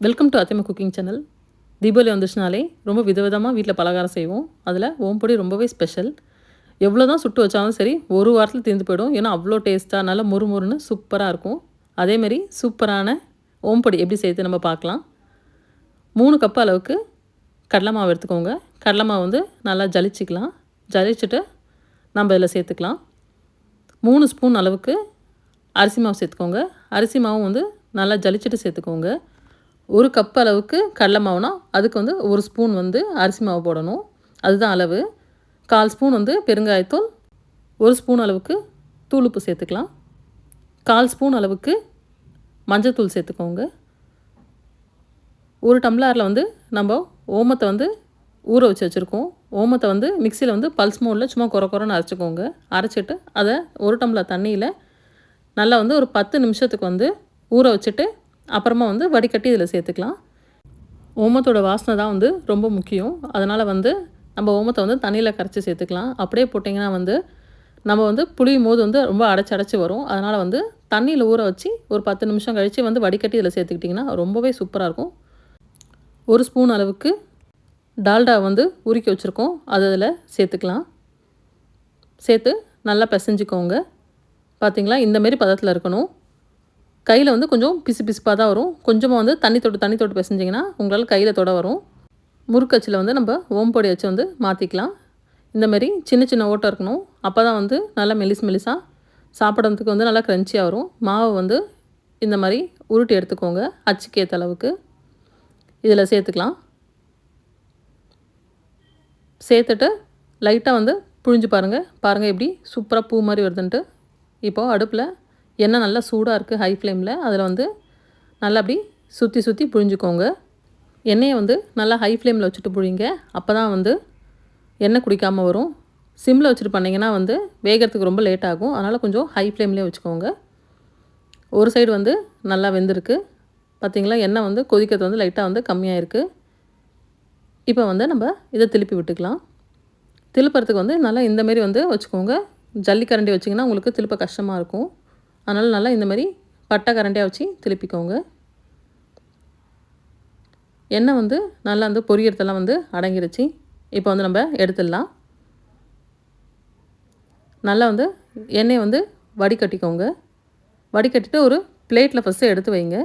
Welcome to Athiyamma cooking channel. Deepavali வந்துச்சுனாலே ரொம்ப விதவிதமாக வீட்டில் பலகாரம் செய்வோம். அதில் ஓம்பொடி ரொம்பவே ஸ்பெஷல். எவ்வளோ தான் சுட்டு வச்சாலும் சரி, ஒரு வாரத்தில் தீர்ந்து போயிடும். ஏன்னா அவ்வளோ டேஸ்ட்டாக நல்லா மொறுமொறுன்னு சூப்பராக இருக்கும். அதேமாரி சூப்பரான ஓம்பொடி எப்படி செய்யுது நம்ம பார்க்கலாம். 3 கப் அளவுக்கு கடலை மாவு எடுத்துக்கோங்க. கடலை மாவு வந்து நல்லா ஜலிச்சிக்கலாம். ஜலிச்சுட்டு நம்ம இதில் சேர்த்துக்கலாம். 3 ஸ்பூன் அளவுக்கு அரிசி மாவு சேர்த்துக்கோங்க. அரிசி மாவும் வந்து நல்லா ஜலிச்சுட்டு சேர்த்துக்கோங்க. 1 கப் அளவுக்கு கடலை மாவுனா அதுக்கு வந்து 1 ஸ்பூன் வந்து அரிசி மாவு போடணும். அதுதான் அளவு. 1/4 ஸ்பூன் வந்து பெருங்காயத்தூள், 1 ஸ்பூன் அளவுக்கு தூள் உப்பு சேர்த்துக்கலாம். 1/4 ஸ்பூன் அளவுக்கு மஞ்சத்தூள் சேர்த்துக்கோங்க. 1 டம்ளரில் வந்து நம்ம ஓமத்தை வந்து ஊற வச்சு வச்சுருக்கோம். ஓமத்தை வந்து மிக்சியில் வந்து பல்ஸ் மோடில் சும்மா கொரன்னு அரைச்சிக்கோங்க. அரைச்சிட்டு அதை 1 டம்ளர் தண்ணியில் நல்லா வந்து ஒரு 10 நிமிஷத்துக்கு வந்து ஊற வச்சுட்டு அப்புறமா வந்து வடிகட்டி இதில் சேர்த்துக்கலாம். ஓமத்தோட வாசனை தான் வந்து ரொம்ப முக்கியம். அதனால் வந்து நம்ம ஓமத்தை வந்து தண்ணியில் கரைச்சி சேர்த்துக்கலாம். அப்படியே போட்டிங்கன்னா வந்து நம்ம வந்து புளியும் போது வந்து ரொம்ப அடைச்சி வரும். அதனால் வந்து தண்ணியில் ஊற வச்சு ஒரு 10 நிமிஷம் கழித்து வந்து வடிகட்டி இதில் சேர்த்துக்கிட்டிங்கன்னா ரொம்பவே சூப்பராக இருக்கும். 1 ஸ்பூன் அளவுக்கு டால்டா வந்து உருக்கி வச்சுருக்கோம். அது அதில் சேர்த்துக்கலாம். சேர்த்து நல்லா பிசைஞ்சிக்கோங்க. பார்த்திங்களா, இந்தமாரி பதத்தில் இருக்கணும். கையில் வந்து கொஞ்சம் பிசுப்பாக தான் வரும். கொஞ்சமாக வந்து தண்ணி தொட்டு பிசைஞ்சிங்கன்னா உங்களால் கையில் தொட வரும். முறுக்கச்சில் வந்து நம்ம ஓம்பொடி வச்சு வந்து மாற்றிக்கலாம். இந்தமாரி சின்ன சின்ன ஓட்டை இருக்கணும். அப்போ தான் வந்து நல்லா மெலிசாக சாப்பிட்றதுக்கு வந்து நல்லா க்ரன்ச்சியாக வரும். மாவை வந்து இந்த மாதிரி உருட்டி எடுத்துக்கோங்க. அச்சுக்கு ஏற்ற அளவுக்கு இதில் சேர்த்துக்கலாம். சேர்த்துட்டு லைட்டாக வந்து புழிஞ்சு பாருங்கள் எப்படி சூப்பராக பூ மாதிரி வருதுன்ட்டு. இப்போது அடுப்பில் எண்ணெய் நல்லா சூடாக இருக்குது ஹை ஃப்ளேமில். அதில் வந்து நல்லா அப்படி சுற்றி புழிஞ்சிக்கோங்க. எண்ணெயை வந்து நல்லா ஹை ஃப்ளேமில் வச்சுட்டு புழிங்க. அப்போ தான் வந்து எண்ணெய் குடிக்காமல் வரும். சிம்மில் வச்சுட்டு பண்ணிங்கன்னா வந்து வேகிறதுக்கு ரொம்ப லேட் ஆகும். அதனால் கொஞ்சம் ஹை ஃப்ளேம்லேயே வச்சுக்கோங்க. ஒரு சைடு வந்து நல்லா வெந்திருக்கு. பார்த்திங்களா, எண்ணெய் வந்து கொதிக்கிறது வந்து லைட்டாக வந்து கம்மியாக இருக்குது. இப்போ வந்து நம்ம இதை திருப்பி விட்டுக்கலாம். திருப்புறதுக்கு வந்து நல்லா இந்தமாரி வந்து வச்சுக்கோங்க. ஜல்லிக்கரண்டி வச்சிங்கன்னா உங்களுக்கு திருப்ப கஷ்டமாக இருக்கும். அதனால் நல்லா இந்தமாரி பட்டை கரண்டியாக வச்சு திருப்பிக்கோங்க. எண்ணெய் வந்து நல்லா வந்து பொரியறதெல்லாம் வந்து அடங்கிருச்சு. இப்போ வந்து நம்ம எடுத்துடலாம். நல்லா வந்து எண்ணெயை வந்து வடிகட்டிக்கோங்க. வடிகட்டிட்டு ஒரு பிளேட்டில் ஃபஸ்ட்டு எடுத்து வைங்க.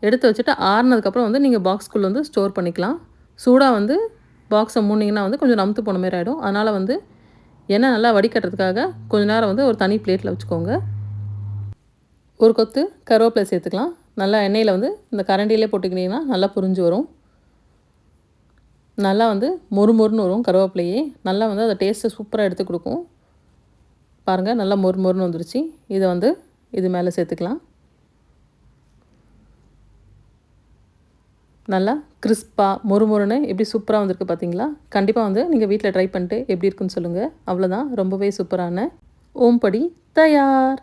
எடுத்து வச்சுட்டு ஆறுனதுக்கப்புறம் வந்து நீங்கள் பாக்ஸ்குள்ளே வந்து ஸ்டோர் பண்ணிக்கலாம். சூடாக வந்து பாக்ஸை மூடினீங்கன்னா வந்து கொஞ்சம் நமுத்து போன மாதிரி ஆகிடும். அதனால் வந்து எண்ணெய் நல்லா வடிகட்டுறதுக்காக கொஞ்சம் நேரம் வந்து ஒரு தனி பிளேட்டில் வச்சுக்கோங்க. ஒரு கொத்து கருவேப்பிலை சேர்த்துக்கலாம். நல்லா எண்ணெயில் வந்து இந்த கரண்டியிலே போட்டுக்கிட்டிங்கன்னா நல்லா புரிஞ்சு வரும். நல்லா வந்து மொறுன்னு வரும். கருவேப்பிலையே நல்லா வந்து அதை டேஸ்ட்டை சூப்பராக எடுத்து கொடுக்கும். பாருங்கள், நல்லா மொறுன்னு வந்துருச்சு. இதை வந்து இது மேலே சேர்த்துக்கலாம். நல்லா கிறிஸ்பாக மொறுன்னு எப்படி சூப்பராக வந்திருக்கு பார்த்தீங்களா. கண்டிப்பாக வந்து நீங்கள் வீட்டில் ட்ரை பண்ணிட்டு எப்படி இருக்குன்னு சொல்லுங்கள். அவ்வளோதான், ரொம்பவே சூப்பரான ஓம்பொடி தயார்.